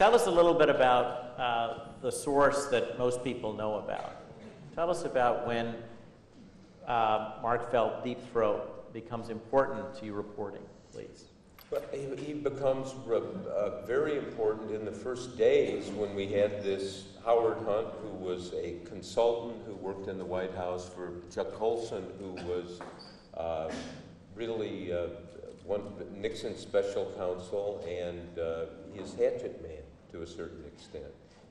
tell us a little bit about the source that most people know about. Tell us about when Mark Felt Deep Throat becomes important to your reporting, please. Well, he becomes very important in the first days when we had this Howard Hunt, who was a consultant who worked in the White House for Chuck Colson, who was really Nixon's special counsel and his hatchet man to a certain extent.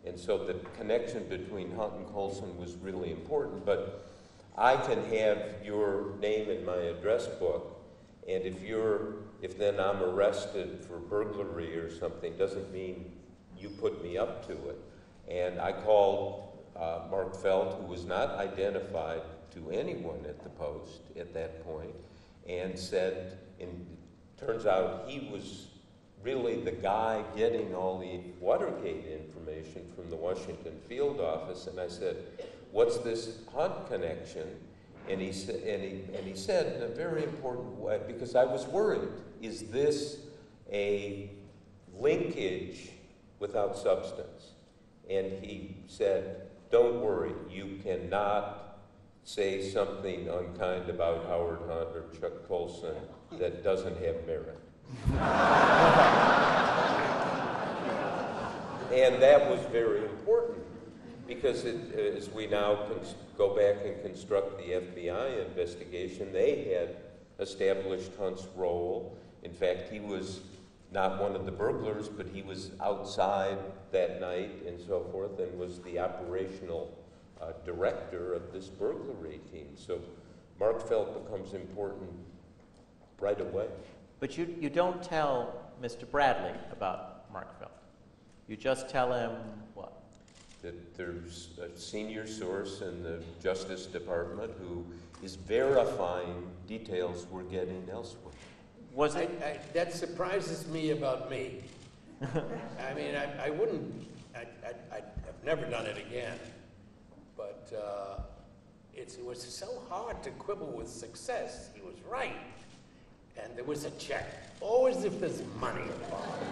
And so the connection between Hunt and Colson was really important. But I can have your name in my address book, and if then I'm arrested for burglary or something, doesn't mean you put me up to it. And I called Mark Felt, who was not identified to anyone at the Post at that point, and said, and turns out he was really the guy getting all the Watergate information from the Washington field office. And I said, what's this Hunt connection? And he said in a very important way, because I was worried, is this a linkage without substance? And he said, don't worry, you cannot say something unkind about Howard Hunt or Chuck Colson that doesn't have merit. And that was very important, because as we now go back and construct the FBI investigation, they had established Hunt's role. In fact, he was not one of the burglars, but he was outside that night and so forth, and was the operational director of this burglary team. So Mark Felt becomes important right away. But you don't tell Mr. Bradlee about Mark Felt. You just tell him what? That there's a senior source in the Justice Department who is verifying details we're getting elsewhere. Was it? That surprises me about me. I mean, I've never done it again, but it was so hard to quibble with success. He was right. And there was a check, always if there's money involved.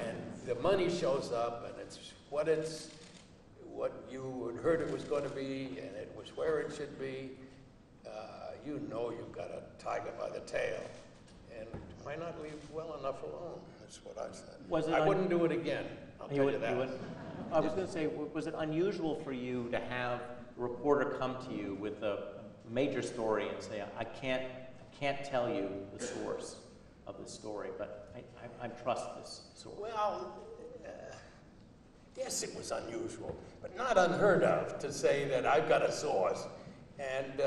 And the money shows up, and it's what you had heard it was going to be, and it was where it should be. You know you've got a tiger by the tail. And why not leave well enough alone? That's what I said. I wouldn't do it again, I'll tell you that. I was going to say, was it unusual for you to have a reporter come to you with a major story and say, I can't tell you the source of the story, but I trust this source? Well, yes, it was unusual, but not unheard of to say that I've got a source. And,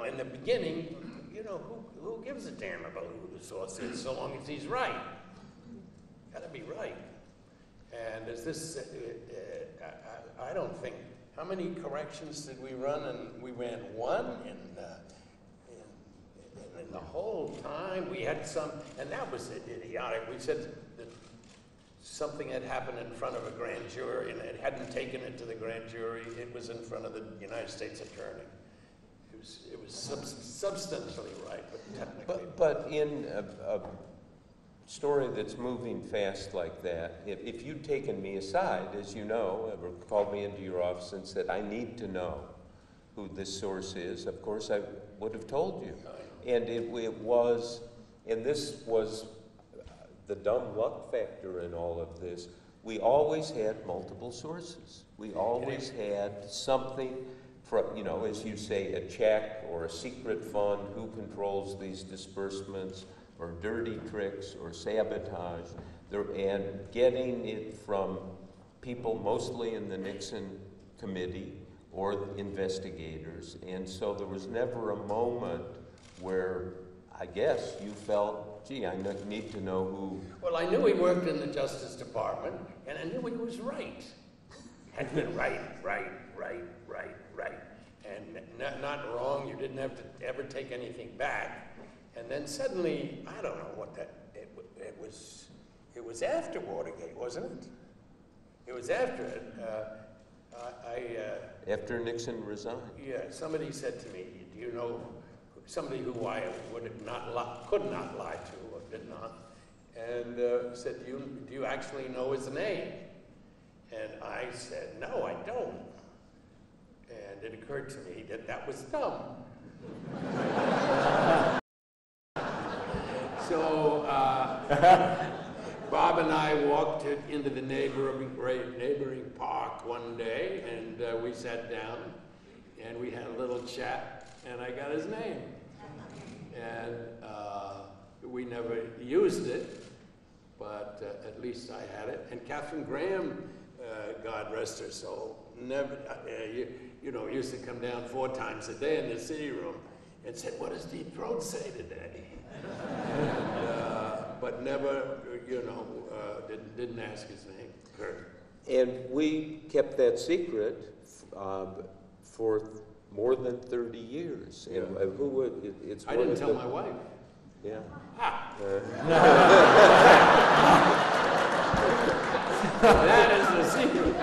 in the beginning, who gives a damn about who the source is, so long as he's right? Gotta be right. And as this, I don't think, how many corrections did we run? And we ran one in the whole time. We had some, and that was idiotic. We said that something had happened in front of a grand jury, and it hadn't taken it to the grand jury. It was in front of the United States Attorney. It was substantially right, but technically. But in a story that's moving fast like that, if you'd taken me aside, as you know, or called me into your office and said, I need to know who this source is, of course I would have told you. And it was, and this was the dumb luck factor in all of this, we always had multiple sources. We always had something, as you say, a check or a secret fund, who controls these disbursements, or dirty tricks, or sabotage, and getting it from people mostly in the Nixon committee or investigators. And so there was never a moment where I guess you felt, gee, I need to know who. Well, I knew he worked in the Justice Department, and I knew he was right. Had been right. And not wrong. You didn't have to ever take anything back. And then suddenly, I don't know what that, it was after Watergate, wasn't it? It was after it. After Nixon resigned. Yeah, somebody said to me, do you know somebody who I could not lie to, or did not, and said, do you actually know his name? And I said, no, I don't. And it occurred to me that that was dumb. So Bob and I walked into the neighboring park one day, and we sat down, and we had a little chat, and I got his name. And we never used it, but at least I had it. And Catherine Graham, God rest her soul, never, you know, used to come down 4 times a day in the city room and said, "What does Deep Throat say today?" But never, you know, didn't ask his name. Kurt. And we kept that secret for more than 30 years. And who would? It's I didn't tell my wife. Yeah. Ah. That is the secret.